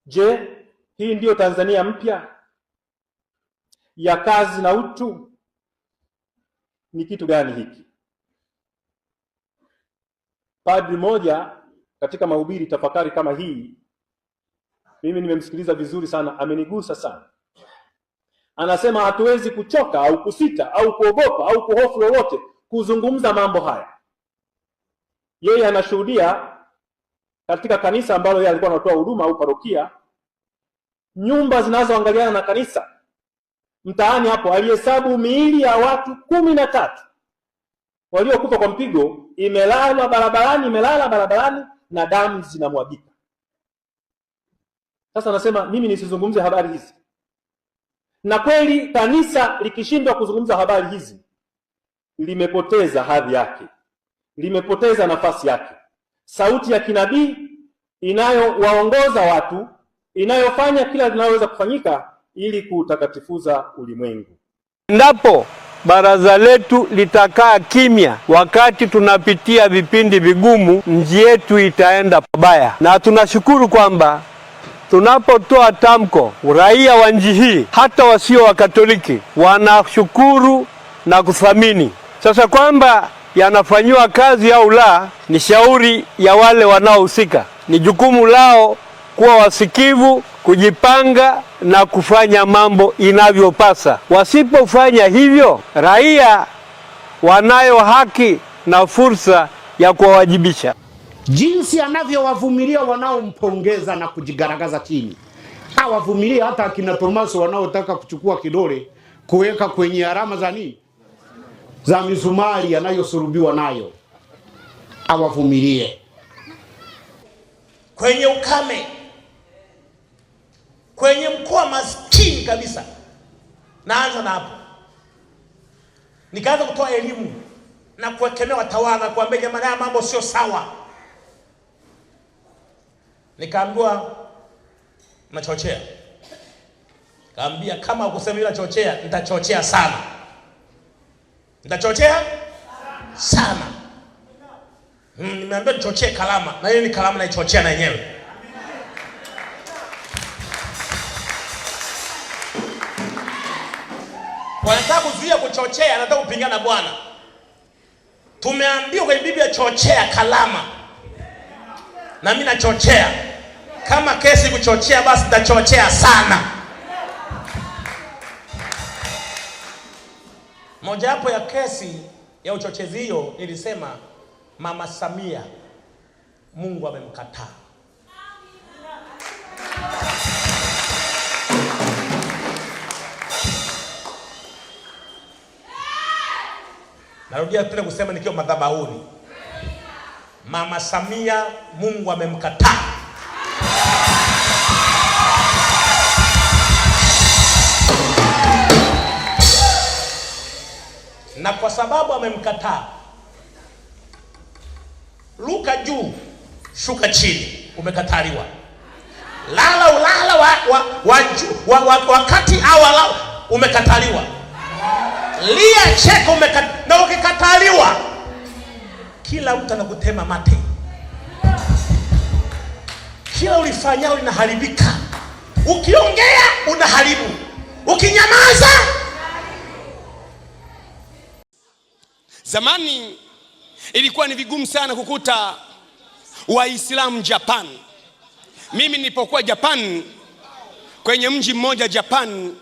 Je, hii ndiyo Tanzania mpya ya kazi na utu? Ni kitu gani hiki? Padri moja katika mahubiri tafakari kama hii, mimi nimemsikiliza vizuri sana, amenigusa sana. Anasema hatuwezi kuchoka au kusita au kuogopa au kuhofu lolote kuzungumza mambo haya. Yeye anashuhudia katika kanisa ambalo yeye alikuwa anatoa huduma au parokia, nyumba zinazoangaliana na kanisa mtaani hapo, alihesabu miili ya watu 13 waliokufa kwa mpigo, imelala barabarani na damu zinamwagika. Sasa anasema mimi nisizungumze habari hizi. Na kweli kanisa likishindwa kuzungumza habari hizi, limepoteza hadhi yake, limepoteza nafasi yake. Sauti ya kinabii inayowaongoza watu, inayofanya kila linaloweza kufanyika ili kuutakatifuza ulimwengu. Endapo baraza letu litakaa kimya wakati tunapitia vipindi vigumu, nchi yetu itaenda pabaya. Na tunashukuru kwamba tunapotoa tamko, raia wa nchi hii hata wasio wa Katoliki wanashukuru na kuthamini. Sasa kwamba yanafanywa kazi au la, ni shauri ya wale wanaohusika. Ni jukumu lao kuwa wasikivu, kujipanga na kufanya mambo inavyopasa. Wasipofanya hivyo, raia wanayo haki na fursa ya kuwawajibisha. Jinsi anavyowavumilia wanaompongeza na kujigaragaza chini, hawavumilia hata akina Tomaso wanaotaka kuchukua kidole kuweka kwenye alama za nini, za misumari anayosulubiwa nayo, hawavumilie. Kwenye ukame, kwenye mkoa maskini kabisa, naanza na hapo, nikaanza kutoa elimu na kuwakemea watawala, kuambia jamani, haya mambo sio sawa. Nikaambiwa nachochea. Kaambia kama ukusema ila chochea, nitachochea sana. Nitachochea sana. Nimeambia nichochee kalama, na hiyo ni kalama naichochea na yenyewe. Wanataka kuzuia kuchochea, anataka kupingana na Bwana. Tumeambiwa kwenye Biblia chochea kalama. Na mimi nachochea. Kama kesi kuchochea, basi nitachochea sana. Moja hapo ya kesi ya uchochezi hiyo nilisema Mama Samia Mungu amemkataa. Narudia tena kusema nikiwa madhabahuni, Mama Samia Mungu amemkataa. Na kwa sababu amemkataa, luka juu, shuka chini, umekataliwa. Lala ulala wakati awala, umekataliwa. Lia cheka, na ukikataliwa, kila mtu anakutema mate. Kila ulifanya linaharibika. Ukiongea unaharibu, ukinyamaza. Zamani ilikuwa ni vigumu sana kukuta Waislamu Japan. Mimi nilipokuwa Japan, kwenye mji mmoja Japan,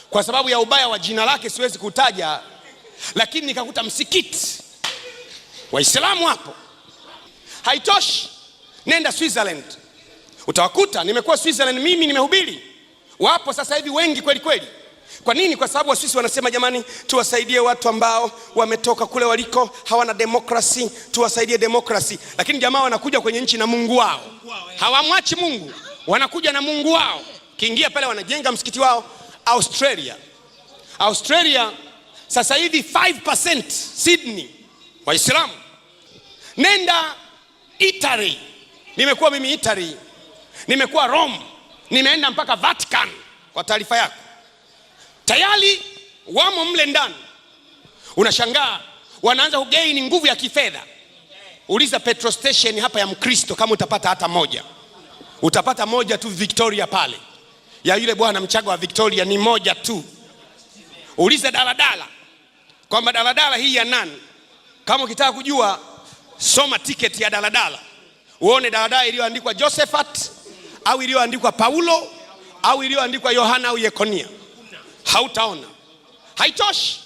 kwa sababu ya ubaya wa jina lake siwezi kutaja, lakini nikakuta msikiti Waislamu hapo. Haitoshi, nenda Switzerland, utawakuta. Nimekuwa Switzerland mimi, nimehubiri, wapo sasa hivi wengi kweli kweli. Kwa nini? Kwa sababu Waswisi wanasema jamani, tuwasaidie watu ambao wametoka kule waliko, hawana demokrasi, tuwasaidie demokrasi. Lakini jamaa wanakuja kwenye nchi na Mungu wao, hawamwachi Mungu, wanakuja na Mungu wao. Kiingia pale wanajenga msikiti wao. Australia sasa hivi 5% Sydney Waislamu. Nenda Italy, nimekuwa mimi Italy, nimekuwa Rome, nimeenda mpaka Vatican kwa taarifa yako. Tayari wamo mle ndani. Unashangaa wanaanza kugain nguvu ya kifedha. Uliza petrol station hapa ya Mkristo kama utapata hata moja. utapata moja tu Victoria pale, ya yule bwana Mchaga wa Victoria ni moja tu. Uliza daladala kwamba daladala hii ya nani. Kama ukitaka kujua, soma tiketi ya daladala uone daladala iliyoandikwa Josephat au iliyoandikwa Paulo au iliyoandikwa Yohana au Yekonia. Hautaona. Haitoshi,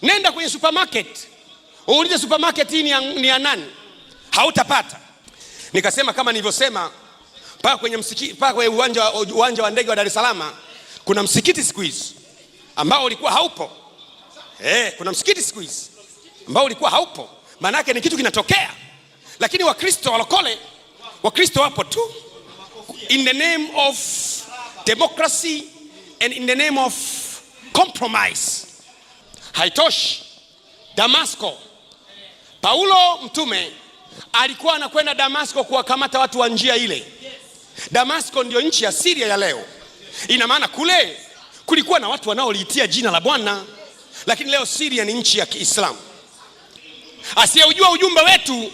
nenda kwenye supermarket uulize supermarket hii ni ya nani, hautapata. Nikasema kama nilivyosema, paka kwenye msikiti, paka kwenye uwanja wa ndege wa Dar es Salaam kuna msikiti siku hizi ambao ulikuwa haupo. Kuna msikiti siku hizi ambao ulikuwa haupo. Maana yake ni kitu kinatokea. Lakini Wakristo walokole, Wakristo wapo tu, in the name of democracy and in the name of compromise. Haitoshi. Damasko, Paulo mtume alikuwa anakwenda Damasko kuwakamata watu wa njia ile. Damasko ndio nchi ya Syria ya leo. Ina maana kule kulikuwa na watu wanaoliitia jina la Bwana, lakini leo Syria ni nchi ya Kiislamu. Asiyeujua ujumbe wetu,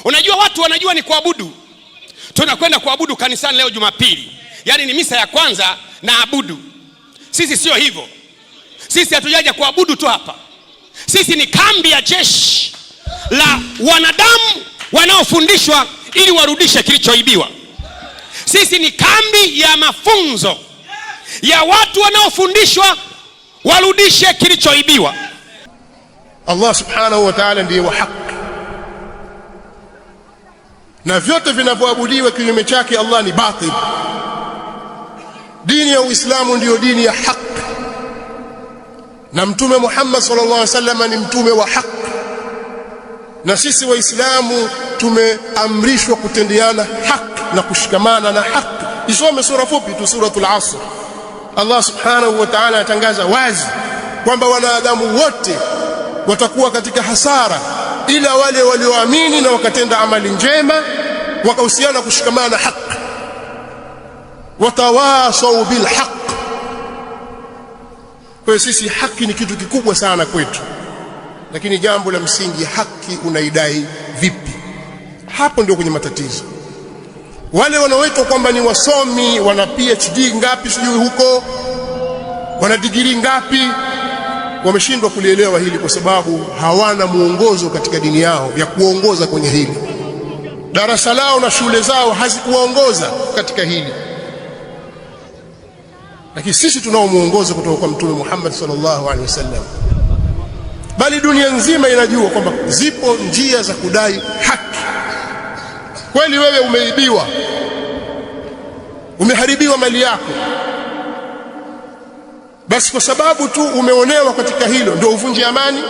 unajua watu wanajua ni kuabudu. Tunakwenda kuabudu kanisani leo Jumapili, yani ni misa ya kwanza na abudu. Sisi sio hivyo. Sisi hatujaja kuabudu tu hapa. Sisi ni kambi ya jeshi la wanadamu wanaofundishwa ili warudishe kilichoibiwa. Sisi ni kambi ya mafunzo ya watu wanaofundishwa warudishe kilichoibiwa. Allah subhanahu wa ta'ala ndiye wa haki, na vyote vinavyoabudiwa kinyume chake Allah ni batil. Dini ya Uislamu ndiyo dini ya haki, na Mtume Muhammad sallallahu alaihi wasallam ni mtume wa haki, na sisi Waislamu tumeamrishwa kutendeana haki na kushikamana na haki. Isome sura fupi tu, suratul Asr. Allah subhanahu wa ta'ala atangaza wazi kwamba wanadamu wote watakuwa katika hasara ila wale walioamini na wakatenda amali njema, wakahusiana kushikamana na haki, watawasau bil haq. Kwa sisi haki ni kitu kikubwa sana kwetu, lakini jambo la msingi, haki unaidai vipi? Hapo ndio kwenye matatizo. Wale wanaoitwa kwamba ni wasomi, wana PhD ngapi sijui huko, wana degree ngapi, wameshindwa kulielewa hili kwa sababu hawana muongozo katika dini yao ya kuongoza kwenye hili. Darasa lao na shule zao hazikuwaongoza katika hili. Lakini sisi tunao muongozo kutoka kwa Mtume Muhammad sallallahu alaihi wasallam, bali dunia nzima inajua kwamba zipo njia za kudai haki. Kweli wewe umeibiwa, umeharibiwa mali yako, basi kwa sababu tu umeonewa katika hilo ndio uvunje amani?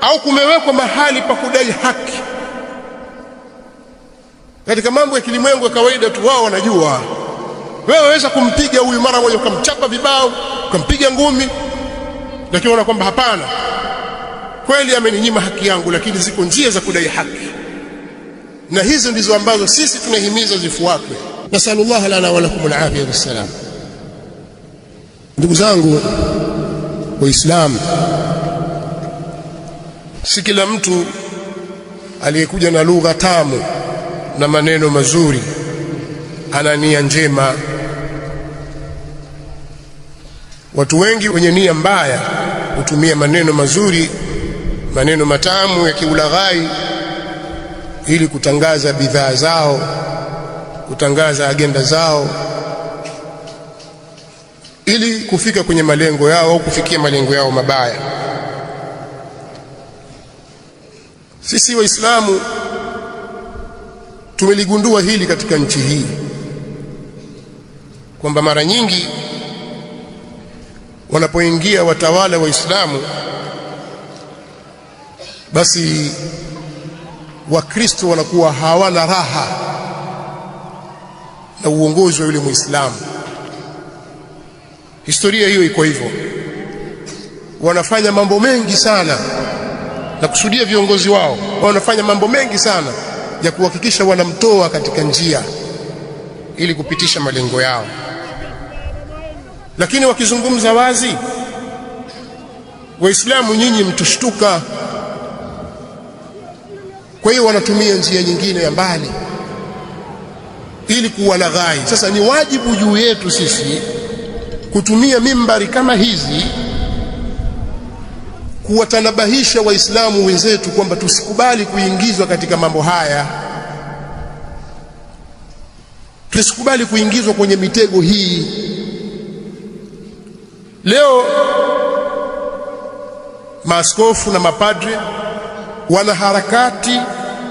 Au kumewekwa mahali pa kudai haki? Katika mambo ya kilimwengu ya kawaida tu wao wanajua. Wewe waweza kumpiga huyu mara moja, ukamchapa vibao, ukampiga ngumi, lakini unaona kwamba hapana, kweli ameninyima haki yangu, lakini ziko njia za kudai haki, na hizo ndizo ambazo sisi tunahimiza zifuatwe. Nasallallahu lana wa lakum al-afiyah wassalam. Ndugu zangu Waislamu, si kila mtu aliyekuja na lugha tamu na maneno mazuri ana nia njema. Watu wengi wenye nia mbaya hutumia maneno mazuri, maneno matamu ya kiulaghai ili kutangaza bidhaa zao, kutangaza agenda zao, ili kufika kwenye malengo yao au kufikia malengo yao mabaya. Sisi Waislamu tumeligundua hili katika nchi hii, kwamba mara nyingi wanapoingia watawala Waislamu, basi Wakristo wanakuwa hawana raha na uongozi wa yule Muislamu. Historia hiyo iko hivyo. Wanafanya mambo mengi sana, na kusudia viongozi wao wanafanya mambo mengi sana ya kuhakikisha wanamtoa katika njia ili kupitisha malengo yao. Lakini wakizungumza wazi, Waislamu nyinyi mtushtuka. Kwa hiyo wanatumia njia nyingine ya mbali ili kuwalaghai. Sasa ni wajibu juu yetu sisi kutumia mimbari kama hizi kuwatanabahisha Waislamu wenzetu kwamba tusikubali kuingizwa katika mambo haya, tusikubali kuingizwa kwenye mitego hii. Leo maaskofu na mapadre, wanaharakati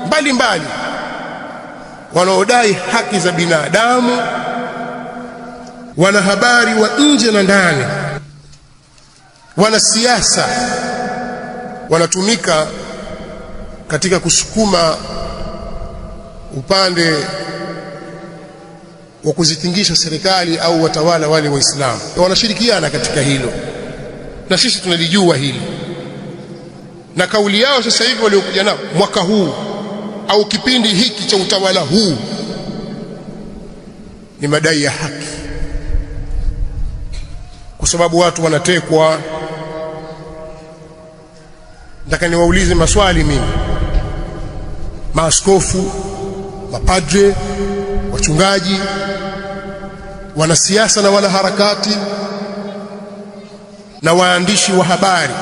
mbalimbali wanaodai haki za binadamu, wanahabari wa nje na ndani, wanasiasa wanatumika katika kusukuma upande wa kuzitingisha serikali au watawala wale Waislamu. Wanashirikiana katika hilo, na sisi tunalijua hili. Na kauli yao sasa hivi waliokuja nao mwaka huu au kipindi hiki cha utawala huu ni madai ya haki, kwa sababu watu wanatekwa. Nataka niwaulize maswali mimi, maaskofu, mapadre, wachungaji, wanasiasa na wanaharakati na waandishi wa habari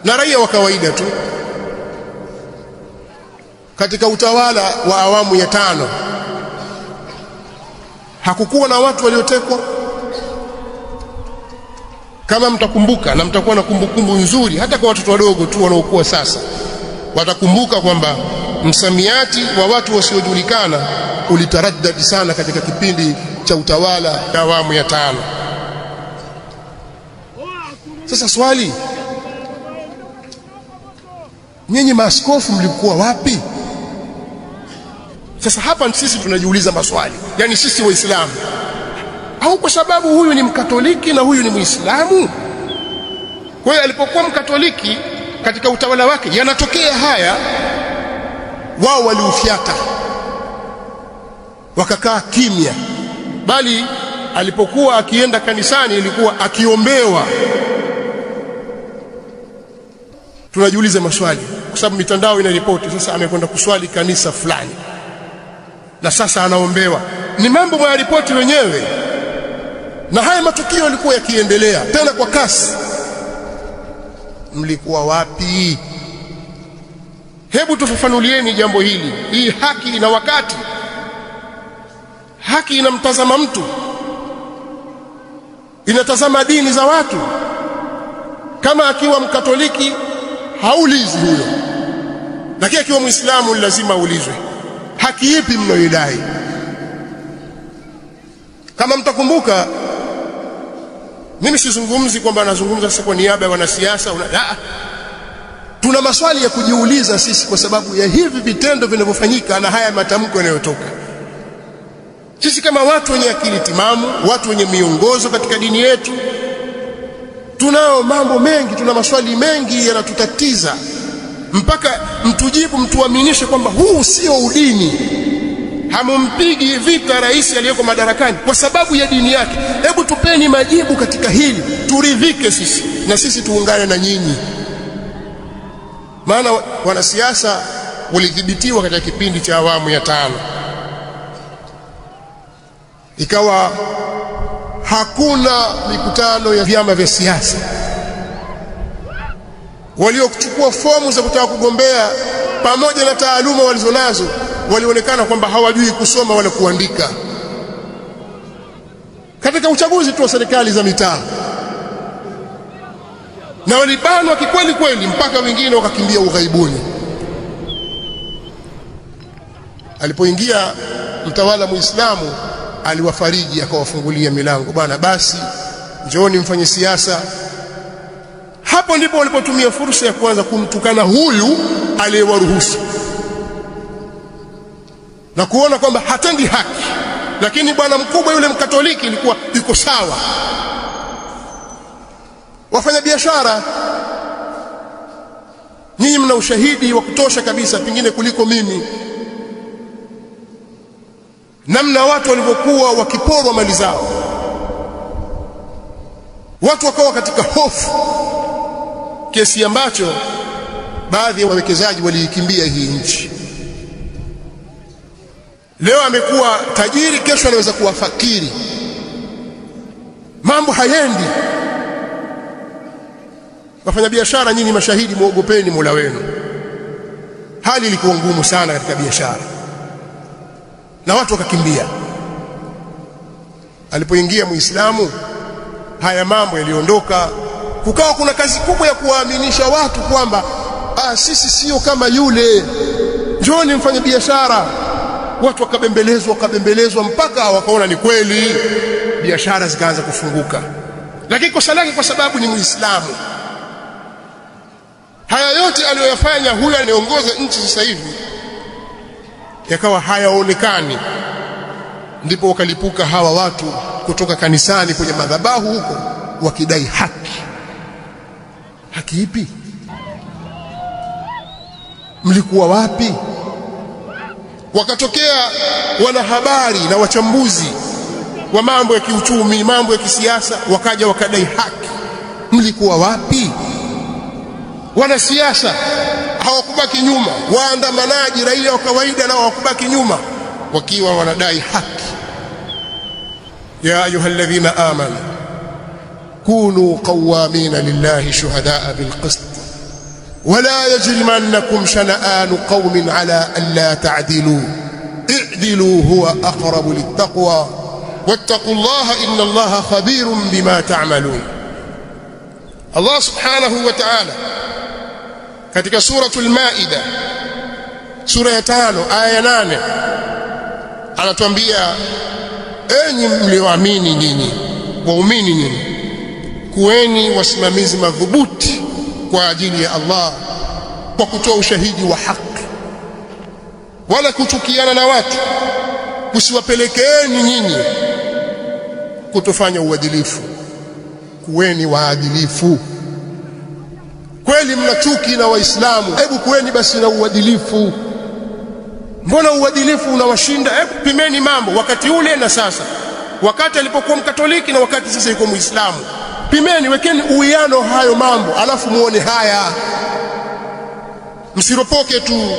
na raia wa kawaida tu. Katika utawala wa awamu ya 5 hakukuwa na watu waliotekwa? Kama mtakumbuka, na mtakuwa na kumbukumbu nzuri, hata kwa watoto wadogo tu wanaokuwa sasa watakumbuka kwamba msamiati wa watu wasiojulikana ulitaraddadi sana katika kipindi cha utawala wa awamu ya 5. Sasa swali, nyinyi maaskofu mlikuwa wapi? Sasa hapa sisi tunajiuliza maswali, yani sisi Waislamu, au kwa sababu huyu ni Mkatoliki na huyu ni Muislamu? Kwa hiyo alipokuwa Mkatoliki katika utawala wake yanatokea haya, wao waliufyata wakakaa kimya, bali alipokuwa akienda kanisani ilikuwa akiombewa. Tunajiuliza maswali kwa sababu mitandao inaripoti sasa amekwenda kuswali kanisa fulani na sasa anaombewa. Ni mambo ya ripoti wenyewe, na haya matukio yalikuwa yakiendelea tena kwa kasi. Mlikuwa wapi? Hebu tufafanulieni jambo hili. Hii haki ina wakati, haki inamtazama mtu, inatazama dini za watu. Kama akiwa Mkatoliki haulizi huyo, lakini akiwa Muislamu ni lazima aulizwe. Haki ipi mnayoidai? Kama mtakumbuka, mimi sizungumzi kwamba nazungumza sasa kwa niaba ya wanasiasa. Tuna maswali ya kujiuliza sisi kwa sababu ya hivi vitendo vinavyofanyika na haya matamko yanayotoka. Sisi kama watu wenye akili timamu, watu wenye miongozo katika dini yetu, tunao mambo mengi, tuna maswali mengi yanatutatiza, mpaka mtujibu, mtuaminishe kwamba huu sio udini. Hamumpigi vita rais aliyeko madarakani kwa sababu ya dini yake. Hebu tupeni majibu katika hili, turidhike sisi na sisi tuungane na nyinyi. Maana wanasiasa walidhibitiwa katika kipindi cha awamu ya 5, ikawa hakuna mikutano ya vyama vya siasa. Waliochukua fomu za kutaka kugombea, pamoja na taaluma walizonazo, walionekana kwamba hawajui kusoma wala kuandika. Katika uchaguzi tu wa serikali za mitaa, na walibanwa kikweli kweli, mpaka wengine wakakimbia ughaibuni. Alipoingia mtawala Muislamu, aliwafariji, akawafungulia milango, bwana basi njooni mfanye siasa. Hapo ndipo walipotumia fursa ya kuanza kumtukana huyu aliyewaruhusu na kuona kwamba hatendi haki, lakini bwana mkubwa yule Mkatoliki ilikuwa yuko sawa. Wafanya biashara, nyinyi mna ushahidi wa kutosha kabisa, pengine kuliko mimi, namna watu walivyokuwa wakiporwa mali zao. Watu wakawa katika hofu kiasi ambacho baadhi ya wawekezaji waliikimbia hii nchi. Leo amekuwa tajiri, kesho anaweza kuwa fakiri. Mambo hayendi. Wafanya biashara, nyinyi mashahidi, muogopeni Mola wenu. Hali ilikuwa ngumu sana katika biashara na watu wakakimbia. Alipoingia Muislamu, haya mambo yaliondoka. Kukawa kuna kazi kubwa ya kuwaaminisha watu kwamba sisi sio kama yule, njooni mfanye biashara. Watu wakabembelezwa mpaka wakaona ni kweli, biashara zikaanza kufunguka. Lakini kosa lake kwa sababu ni Muislamu. Haya yote aliyoyafanya huyu anayeongoza nchi sasa hivi yakawa hayaonekani. Ndipo wakalipuka hawa watu kutoka kanisani kwenye madhabahu huko wakidai haki. Haki ipi? Mlikuwa wapi? Wakatokea wanahabari na wachambuzi wa mambo ya kiuchumi, mambo ya kisiasa, wakaja wakadai haki. Mlikuwa wapi? Wanasiasa hawakubaki nyuma, waandamanaji, raia wa kawaida nao hawakubaki nyuma, wakiwa wanadai haki. Ya ayyuhalladhina amanu kunu qawwamina lillahi shuhadaa bilqist wala yajrimannakum shana'anu qawmin ala an la ta'dilu i'dilu huwa aqrabu littaqwa wattaqullaha inna allaha khabirun bima ta'malun. Allah subhanahu wa ta'ala katika suratul Maida sura ya 5 aya ya 8 anatuambia, enyi mlioamini nyinyi, waumini nyinyi, kuweni wasimamizi madhubuti kwa ajili ya Allah kwa kutoa ushahidi wa haki, wala kuchukiana na watu kusiwapelekeeni nyinyi kutofanya uadilifu. Kuweni waadilifu. Kweli mna chuki na Waislamu, hebu kuweni basi na uadilifu. Mbona uadilifu unawashinda? Hebu pimeni mambo wakati ule na sasa, wakati alipokuwa Mkatoliki na wakati sasa yuko Muislamu. Pimeni, wekeni uwiano hayo mambo, alafu muone haya, msiropoke tu.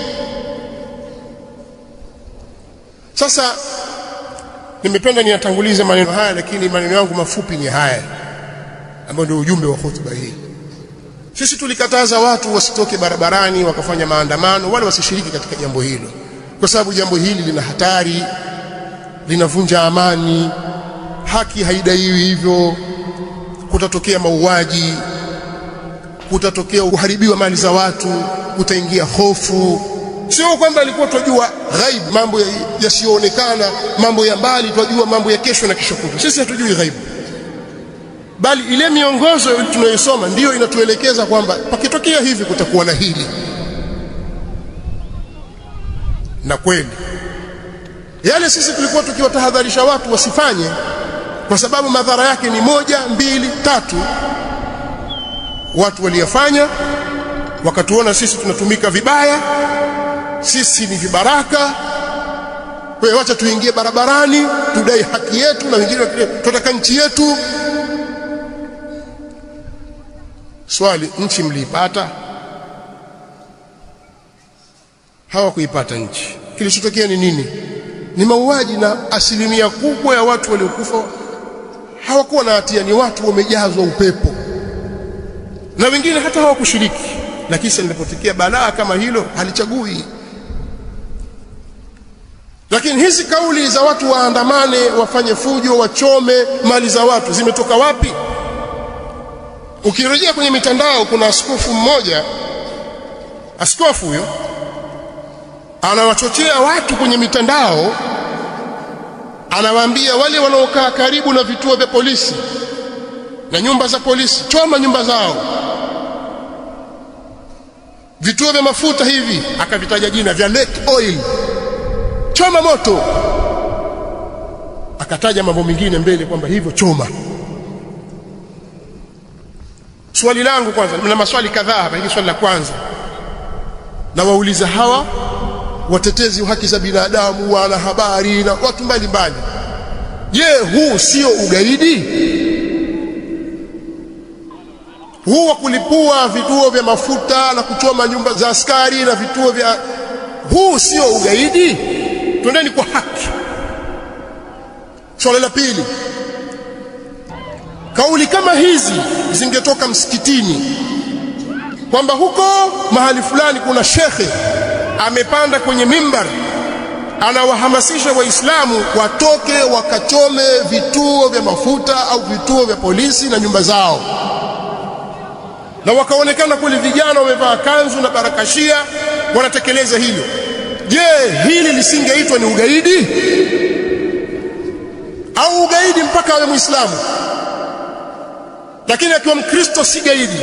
Sasa nimependa niyatangulize maneno haya, lakini maneno yangu mafupi ni haya ambayo ndio ujumbe wa hotuba hii. Sisi tulikataza watu wasitoke barabarani wakafanya maandamano, wala wasishiriki katika jambo hilo, kwa sababu jambo hili lina hatari, linavunja amani, haki haidaiwi hivyo, kutatokea mauaji, kutatokea uharibiwa mali za watu, kutaingia hofu. Sio kwamba alikuwa tunajua ghaib, mambo yasiyoonekana, mambo ya mbali, tunajua mambo ya kesho na kesho kutwa. Sisi hatujui ghaib, bali ile miongozo tunayosoma ndiyo inatuelekeza kwamba pakitokea hivi kutakuwa na hili. Na kweli yale sisi tulikuwa tukiwatahadharisha watu wasifanye, kwa sababu madhara yake ni 1, 2, 3. Watu waliyafanya, wakatuona sisi tunatumika vibaya, sisi ni vibaraka. Kwa hiyo wacha tuingie barabarani tudai haki yetu, na wengine tunataka nchi yetu. Swali, nchi mliipata? Hawakuipata nchi. Kilichotokea ni nini? Ni mauaji, na asilimia kubwa ya watu waliokufa hawakuwa na hatia, ni watu wamejazwa upepo, na wengine hata hawakushiriki. Lakini sasa linapotokea balaa kama hilo halichagui. Lakini hizi kauli za watu waandamane, wafanye fujo, wachome mali za watu zimetoka wapi? Ukirejea kwenye mitandao, kuna askofu mmoja, askofu huyo anawachochea watu kwenye mitandao, anawaambia wale wanaokaa karibu na vituo vya polisi na nyumba za polisi, choma nyumba zao. Vituo vya mafuta hivi akavitaja jina vya Lake Oil, choma moto. Akataja mambo mengine mbele kwamba hivyo choma. Swali langu kwanza, na maswali kadhaa hapa, hili swali la kwanza na wauliza hawa watetezi wa haki za binadamu, wanahabari na watu mbalimbali, je, huu sio ugaidi? Huu wa kulipua vituo vya mafuta na kuchoma nyumba za askari na vituo vya, huu sio ugaidi? twendeni kwa haki. Swala la pili, kauli kama hizi zingetoka msikitini kwamba huko mahali fulani kuna shekhe amepanda kwenye mimbar anawahamasisha Waislamu watoke wakachome vituo vya mafuta au vituo vya polisi na nyumba zao, na wakaonekana kule vijana wamevaa kanzu na barakashia wanatekeleza hilo. Je, hili lisingeitwa ni ugaidi? Au ugaidi mpaka awe Muislamu, lakini akiwa Mkristo si gaidi?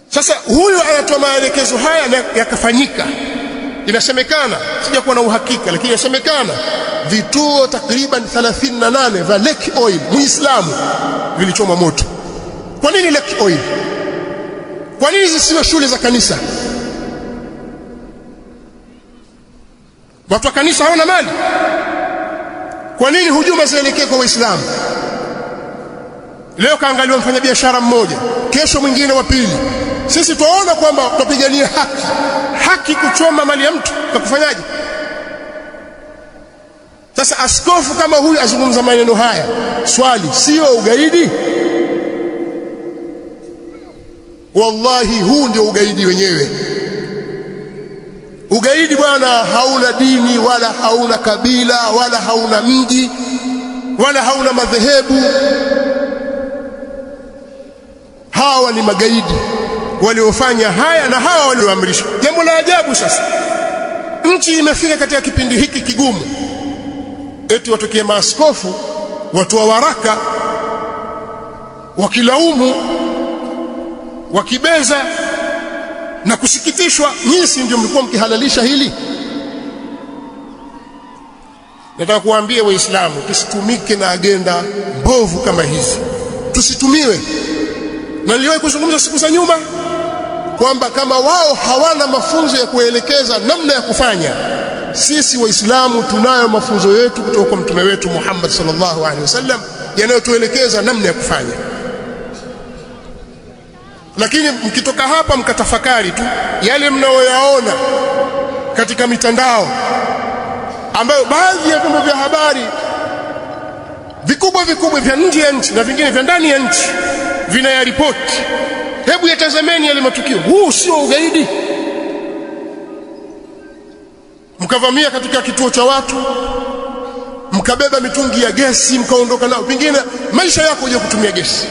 Sasa huyu anatoa maelekezo haya na yakafanyika. Inasemekana, sijakuwa na uhakika, lakini inasemekana vituo takriban 38 vya Lake Oil Muislamu vilichoma moto. Kwa nini Lake Oil? Kwa nini zisiwe shule za kanisa? Watu wa kanisa hawana mali? Kwa nini hujuma zielekee kwa Waislamu? Leo kaangaliwa mfanyabiashara mmoja, kesho mwingine wa pili. Sisi tunaona kwamba tupigania haki. Haki kuchoma mali ya mtu na kufanyaje? Sasa askofu kama huyu azungumza maneno haya, swali, sio ugaidi? Wallahi huu ndio ugaidi wenyewe. Ugaidi bwana hauna dini wala hauna kabila wala hauna mji wala hauna madhehebu. Hawa ni magaidi waliofanya haya na hawa walioamrishwa. Jambo la ajabu sasa, nchi imefika katika kipindi hiki kigumu, eti watokee maaskofu watoa waraka wakilaumu, wakibeza na kusikitishwa. Nyinyi ndio mlikuwa mkihalalisha hili. Nataka kuambia Waislamu tusitumike na agenda mbovu kama hizi, tusitumiwe. Na niliwahi kuzungumza siku za nyuma kwamba kama wao hawana mafunzo ya kuelekeza namna ya kufanya, sisi Waislamu tunayo mafunzo yetu kutoka kwa mtume wetu Muhammad sallallahu alaihi wasallam yanayotuelekeza namna ya kufanya. Lakini mkitoka hapa mkatafakari tu yale mnaoyaona katika mitandao, ambayo baadhi ya vyombo vya habari vikubwa vya nje ya nchi na vingine vya ndani ya nchi vinayaripoti, hebu yatazameni yale matukio. Huu sio ugaidi? Mkavamia katika kituo cha watu, mkabeba mitungi ya gesi, mkaondoka nao, pengine maisha yako huje kutumia gesi,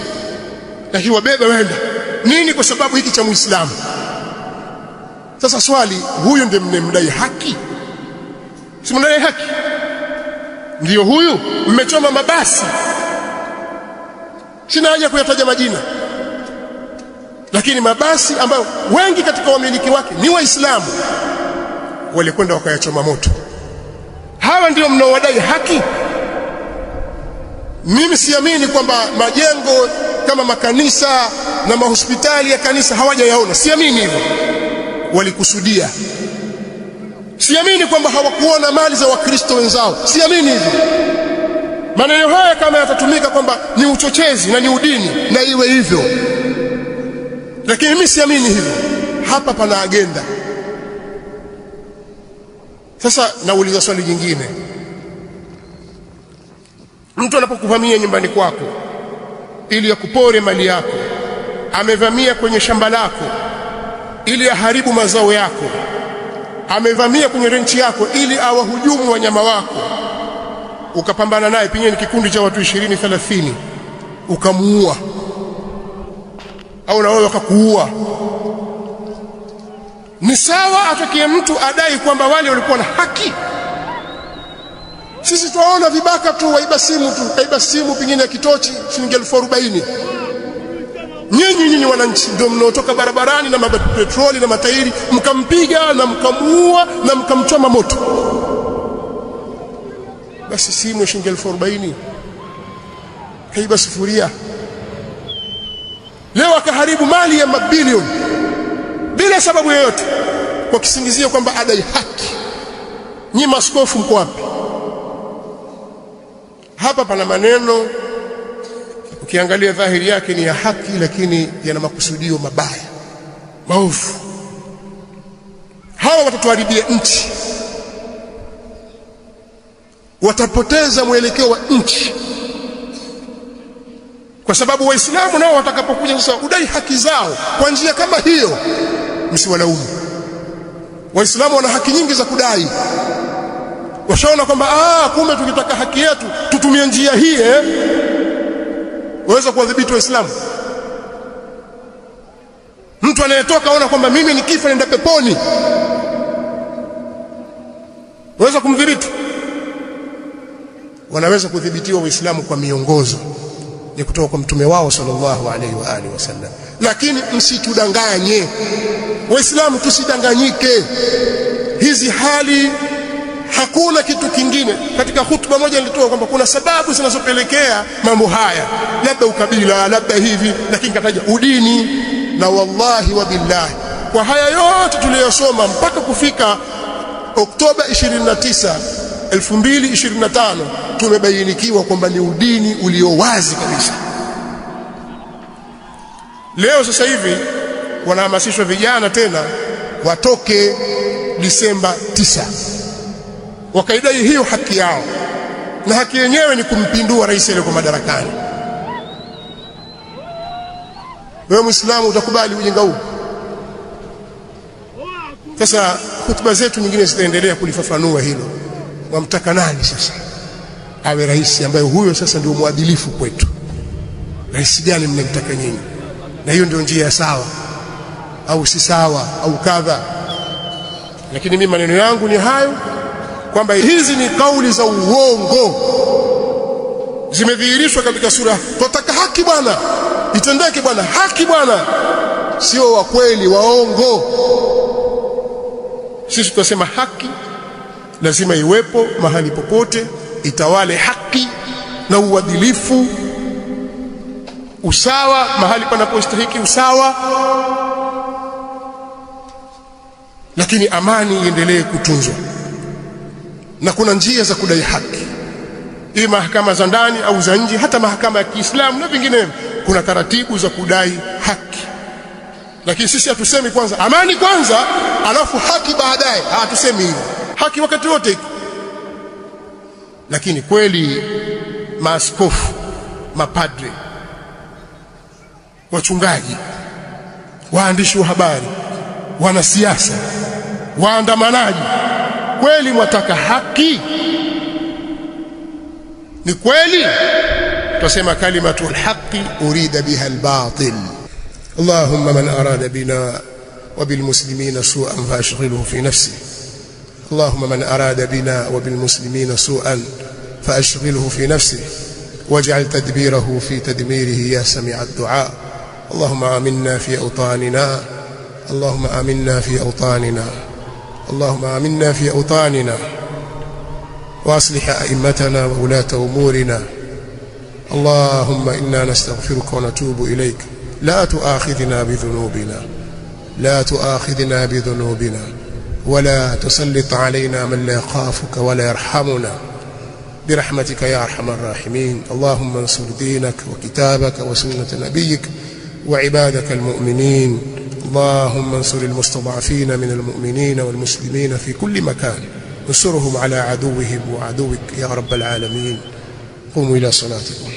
lakini wabeba wenda nini? Kwa sababu hiki cha Muislamu. Sasa swali, huyu ndiye mnemdai haki? Si mnadai haki? Ndiyo huyu. Mmechoma mabasi, sina haja kuyataja majina, lakini mabasi ambayo wengi katika wamiliki wake ni Waislamu walikwenda wakayachoma moto. Hawa ndio mnaowadai haki? Mimi siamini kwamba majengo kama makanisa na mahospitali ya kanisa hawajayaona. Siamini hivyo, walikusudia. Siamini kwamba hawakuona mali za Wakristo wenzao. Siamini hivyo. Maneno haya kama yatatumika kwamba ni uchochezi na ni udini, na iwe hivyo, lakini mimi siamini hivyo. Hapa pana agenda. Sasa nauliza swali jingine, mtu anapokuvamia nyumbani kwako ili akupore mali yako, amevamia kwenye shamba lako ili aharibu mazao yako, amevamia kwenye renchi yako ili awahujumu wanyama wako, ukapambana naye, pengine ni kikundi cha watu 20-30, ukamuua, au na wewe wakakuua, ni sawa atokee mtu adai kwamba wale walikuwa na haki? Sisi tuwaona vibaka tu, waiba simu tu, kaiba simu pengine ya kitochi shilingi 40,000. Nyinyi wananchi ndio mnaotoka barabarani na mapetroli na matairi, mkampiga na mkamuua na mkamchoma moto. Basi simu ya shilingi 40,000, kaiba sufuria, leo akaharibu mali ya mabilioni bila sababu yoyote, kwa kisingizio kwamba adai haki. Nyinyi maaskofu mko wapi? Hapa pana maneno ukiangalia dhahiri yake ni ya haki, lakini yana makusudio mabaya, maovu. Hawa hawa watatuharibia nchi, watapoteza mwelekeo wa nchi, kwa sababu Waislamu nao watakapokuja sasa udai haki zao kwa njia kama hiyo, msiwalaumu. Waislamu wana haki nyingi za kudai. Washaona kwamba kumbe tukitaka haki yetu tutumie njia hii, waweza kuwadhibiti Waislamu. Mtu anayetoka aona kwamba mimi nikifa nenda peponi, waweza kumdhibiti? Wanaweza kudhibitiwa Waislamu kwa miongozo ya kutoka kwa mtume wao sallallahu alaihi wa alihi wasallam. Lakini msitudanganye Waislamu, tusidanganyike. Hizi hali hakuna kitu kingine. Katika hutuba moja nilitoa kwamba kuna sababu zinazopelekea mambo haya, labda ukabila, labda hivi, lakini kataja udini. Na wallahi wa billahi, kwa haya yote tuliyosoma mpaka kufika Oktoba 29, 2025 tumebainikiwa kwamba ni udini ulio wazi kabisa. Leo sasa hivi wanahamasishwa vijana tena watoke Disemba 9 wakaidai hiyo haki yao, na haki yenyewe ni kumpindua rais aliyeko madarakani. Wewe Muislamu utakubali ujinga huu? Sasa hutuba zetu nyingine zitaendelea kulifafanua hilo. Wamtaka nani sasa awe rais ambaye huyo sasa ndio mwadilifu kwetu? Rais gani mnamtaka nyinyi? Na hiyo ndio njia sawa au si sawa au kadha? Lakini mimi maneno yangu ni hayo, kwamba hizi ni kauli za uongo, zimedhihirishwa katika sura. Tunataka haki bwana, itendeke bwana, haki bwana, sio wa kweli, waongo. Sisi tunasema haki lazima iwepo mahali popote, itawale haki na uadilifu, usawa mahali panapostahiki usawa, lakini amani iendelee kutunzwa. Na kuna njia za kudai haki, hii mahakama za ndani au za nje, hata mahakama ya Kiislamu na vinginevyo, kuna taratibu za kudai haki. Lakini sisi hatusemi kwanza amani kwanza alafu haki baadaye. Hatusemi hivyo, haki wakati wote. Lakini kweli maaskofu, mapadre, wachungaji, waandishi wa habari, wanasiasa, waandamanaji, kweli mwataka haki? Ni kweli? Tusema kalimatul haqqi urida biha albatil. Allahumma man arada bina وبالمسلمين سوءا فأشغله في نفسه. اللهم من أراد بنا وبالمسلمين سوءا فأشغله في نفسه واجعل تدبيره في تدميره يا سميع الدعاء. اللهم آمنا في أوطاننا، اللهم آمنا في أوطاننا، اللهم آمنا في أوطاننا، وأصلح أئمتنا وولاة أمورنا. اللهم إنا نستغفرك ونتوب إليك. لا تؤاخذنا بذنوبنا، لا تؤاخذنا بذنوبنا، ولا تسلط علينا من لا يخافك ولا يرحمنا، برحمتك يا أرحم الراحمين. اللهم انصر دينك وكتابك وسنة نبيك وعبادك المؤمنين. اللهم انصر المستضعفين من المؤمنين والمسلمين في كل مكان، انصرهم على عدوهم وعدوك يا رب العالمين. قوموا إلى صلاتكم.